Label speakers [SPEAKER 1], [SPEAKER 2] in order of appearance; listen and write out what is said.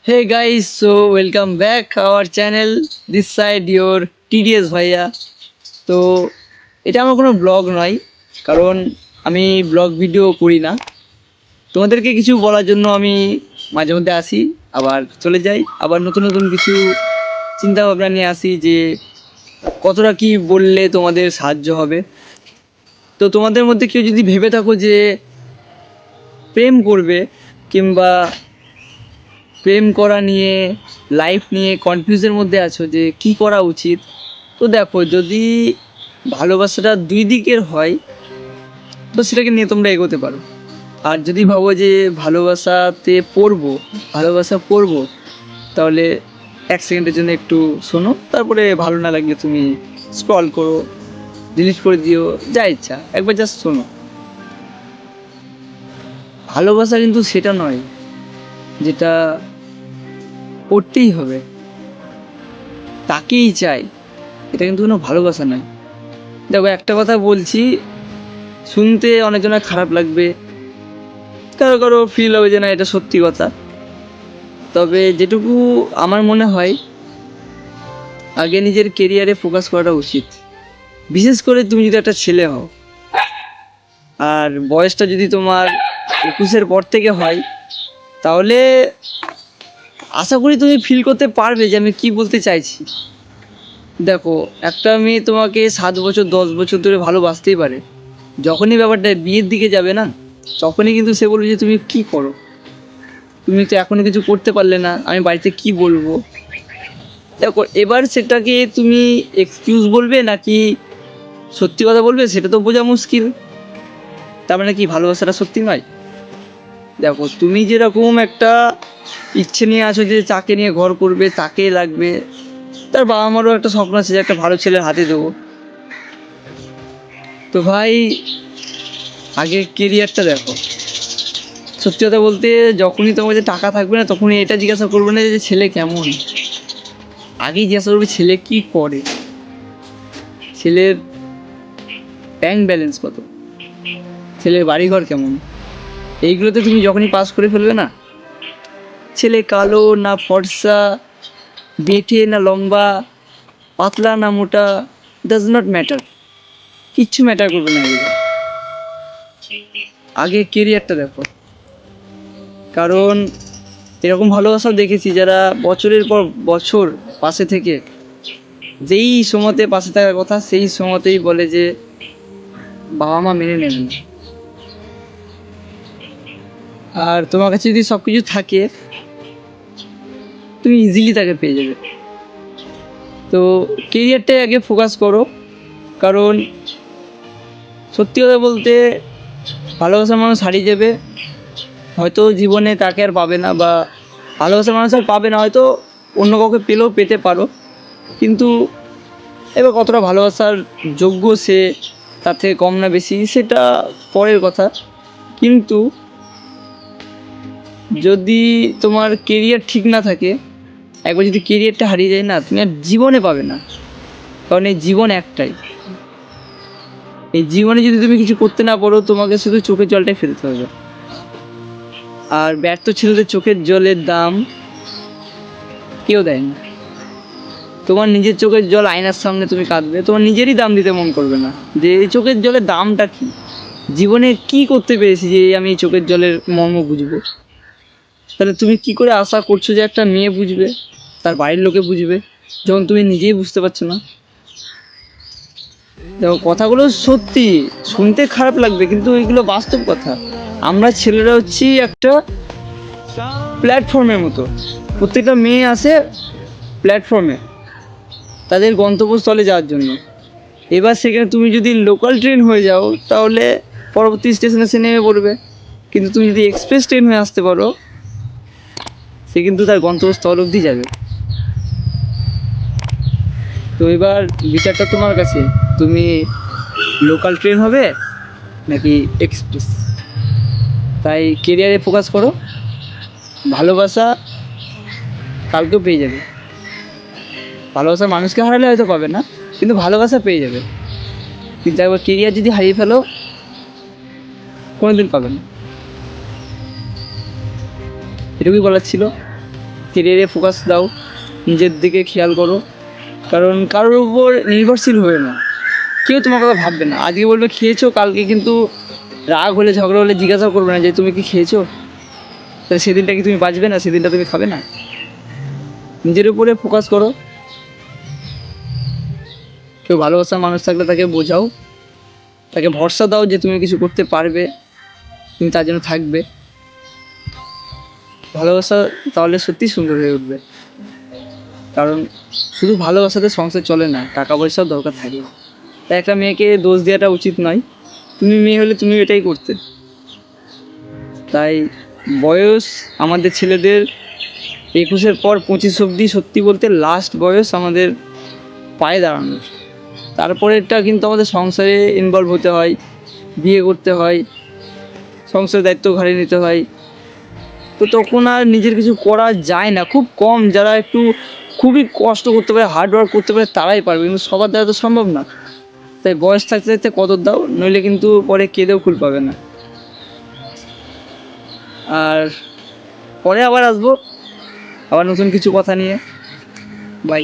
[SPEAKER 1] Hey guys, so welcome back our channel. This side your TDS ভাইয়া। তো এটা আমার কোনো ব্লগ নয়, কারণ আমি ব্লগ ভিডিও করি না। তোমাদেরকে কিছু বলার জন্য আমি মাঝে মধ্যে আসি, আবার চলে যাই, আবার নতুন নতুন কিছু চিন্তা ভাবনা নিয়ে আসি যে কতটা কি বললে তোমাদের সাহায্য হবে। তো তোমাদের মধ্যে কেউ যদি ভেবে থাকো যে প্রেম করবে কিংবা প্রেম করা নিয়ে লাইফ নিয়ে কনফিউজের মধ্যে আছো যে কি করা উচিত, তো দেখো, যদি ভালোবাসাটা দুই দিকের হয় তো সেটাকে নিয়ে তোমরা এগোতে পারো। আর যদি ভাবো যে ভালোবাসা পড়বো, তাহলে 1 সেকেন্ডের জন্য একটু শোনো, তারপরে ভালো না লাগলে তুমি স্ক্রল করো, ডিলিট করে দিও, যা ইচ্ছা, একবার জাস্ট শোনো। ভালোবাসা কিন্তু সেটা নয় যেটা করতেই হবে, তাকেই চাই, এটা কিন্তু কোনো ভালোবাসা নয়। দেখো, একটা কথা বলছি, শুনতে অনেকজনের খারাপ লাগবে, কারো কারো ফিল হবে যে না এটা সত্যি কথা। তবে যেটুকু আমার মনে হয়, আগে নিজের কেরিয়ারে ফোকাস করাটা উচিত। বিশেষ করে তুমি যদি একটা ছেলে হও আর বয়সটা যদি তোমার 21-এর পর থেকে হয়, তাহলে আশা করি তুমি ফিল করতে পারবে যে আমি কি বলতে চাইছি। দেখো, একটা মেয়ে তোমাকে 7 বছর 10 বছর ধরে ভালোবাসতেই পারে, যখনই ব্যাপারটা বিয়ের দিকে যাবে না, তখনই কিন্তু সে বলবে যে তুমি কি করো, তুমি তো এখনো কিছু করতে পারলে না, আমি বাড়িতে কি বলবো। দেখো, এবার সেটাকে তুমি এক্সকিউজ বলবে নাকি সত্যি কথা বলবে সেটা তো বোঝা মুশকিল। তার মানে কি ভালোবাসাটা সত্যি নয়? দেখো, তুমি যেরকম একটা ইচ্ছে নিয়ে আছো যে তাকে নিয়ে ঘর করবে, তাকে লাগবে, তার বাবা মারও একটা স্বপ্ন আছে যে একটা ভালো ছেলের হাতে দেবো। তো ভাই, আগে কেরিয়ারটা দেখো। সত্যি কথা বলতে, যখনই তোমার কাছে টাকা থাকবে না, তখনই এটা জিজ্ঞাসা করবে না যে ছেলে কেমন, আগেই জিজ্ঞাসা করবে ছেলে কি করে, ছেলের ব্যাংক ব্যালেন্স কত, ছেলের বাড়িঘর কেমন। এইগুলোতে তুমি যখনই পাস করে ফেলবে না, ছেলে কালো না ফর্সা, বেঁটে না লম্বা, পাতলা না মোটা, ডাজ নট ম্যাটার, কিচ্ছু ম্যাটার করবে না এগুলো। আগে কেরিয়ারটা দেখো। কারণ এরকম ভালোবাসাও দেখেছি যারা বছরের পর বছর পাশে থেকে যেই সময়তে পাশে থাকার কথা সেই সময়তেই বলে যে বাবা মা মেনে নেন না। আর তোমার কাছে যদি সব কিছু থাকে, তুমি ইজিলি তাকে পেয়ে যাবে। তো কেরিয়ারটাই আগে ফোকাস করো। কারণ সত্যি কথা বলতে, ভালোবাসার মানুষ হারিয়ে যাবে, হয়তো জীবনে তাকে আর পাবে না, বা ভালোবাসার মানুষ আর পাবে না, হয়তো অন্য কাউকে পেলেও পেতে পারো। কিন্তু এবার কতটা ভালোবাসার যোগ্য সে, তার থেকে কম না বেশি, সেটা পরের কথা। কিন্তু যদি তোমার কেরিয়ার ঠিক না থাকে, একবার যদি কেরিয়ারটা হারিয়ে যায় না, তুমি আর জীবনে পাবে না। কারণ এই জীবন একটাই, এই জীবনে যদি তুমি কিছু করতে না পারো, তোমাকে শুধু চোখের জলটাই ফেলতে হবে। আর ব্যর্থ ছেলেদের চোখের জলের দাম কেউ দেয় না। তোমার নিজের চোখের জল আয়নার সামনে তুমি কাঁদবে, তোমার নিজেরই দাম দিতে মন করবে না যে এই চোখের জলের দামটা কি, জীবনে কি করতে পেরেছি যে আমি এই চোখের জলের মর্ম বুঝবো। তাহলে তুমি কি করে আশা করছো যে একটা মেয়ে বুঝবে, তার বাড়ির লোকে বুঝবে, যখন তুমি নিজেই বুঝতে পারছো না। দেখো, কথাগুলো সত্যি, শুনতে খারাপ লাগবে, কিন্তু এগুলো বাস্তব কথা। আমরা ছেলেরা হচ্ছি একটা প্ল্যাটফর্মের মতো, প্রত্যেকটা মেয়ে আসে প্ল্যাটফর্মে তাদের গন্তব্যস্থলে যাওয়ার জন্য। এবার সেখানে তুমি যদি লোকাল ট্রেন হয়ে যাও, তাহলে পরবর্তী স্টেশনে সে নেমে পড়বে। কিন্তু তুমি যদি এক্সপ্রেস ট্রেন হয়ে আসতে পারো, সে কিন্তু তার গন্তব্যস্থল অবধি যাবে। তো এবার বিচারটা তোমার কাছে, তুমি লোকাল ট্রেন হবে নাকি এক্সপ্রেস। তাই কেরিয়ারে ফোকাস করো, ভালোবাসা কালকেও পেয়ে যাবে। ভালোবাসার মানুষকে হারালে হয়তো পাবে না, কিন্তু ভালোবাসা পেয়ে যাবে। কিন্তু একবার কেরিয়ার যদি হারিয়ে ফেলো, কোনোদিন পাবে না। এটুকুই বলার ছিল। কেরিয়ারে ফোকাস দাও, নিজের দিকে খেয়াল করো, কারণ কারোর উপর নির্ভরশীল হয়ে না। কেউ তোমার কথা ভাববে না, আজকে বলবে খেয়েছো, কালকে কিন্তু রাগ হলে ঝগড়া হলে জিজ্ঞাসা করবে না যে তুমি কি খেয়েছো। তাহলে সেদিনটা কি তুমি বাঁচবে না, সেদিনটা তুমি খাবে না? নিজের উপরে ফোকাস করো। কেউ ভালোবাসার মানুষ থাকলে তাকে বোঝাও, তাকে ভরসা দাও যে তুমি কিছু করতে পারবে, তুমি তার জন্য থাকবে। ভালোবাসা তাহলে সত্যিই সুন্দর হয়ে উঠবে। কারণ শুধু ভালোবাসাতে সংসার চলে না, টাকা পয়সাও দরকার থাকে। তাই একটা মেয়েকে দোষ দেওয়াটা উচিত নয়। তুমি মেয়ে হলে তুমি এটাই করতে। তাই বয়স আমাদের ছেলেদের 21-এর পর 25 অবধি সত্যি বলতে লাস্ট বয়স আমাদের পায়ে দাঁড়ানোর। তারপরেরটা কিন্তু আমাদের সংসারে ইনভলভ হতে হয়, বিয়ে করতে হয়, সংসারের দায়িত্ব ঘাড়ে নিতে হয়। তো তখন আর নিজের কিছু করা যায় না, খুব কম যারা একটু খুবই কষ্ট করতে পারে, হার্ড ওয়ার্ক করতে পারে তারাই পারবে, কিন্তু সবার দ্বারা তো সম্ভব না। তাই বয়স থাকতে থাকতে কদর দাও, নইলে কিন্তু পরে কেঁদেও কুল পাবে না। আর পরে আবার আসবো আবার নতুন কিছু কথা নিয়ে। বাই।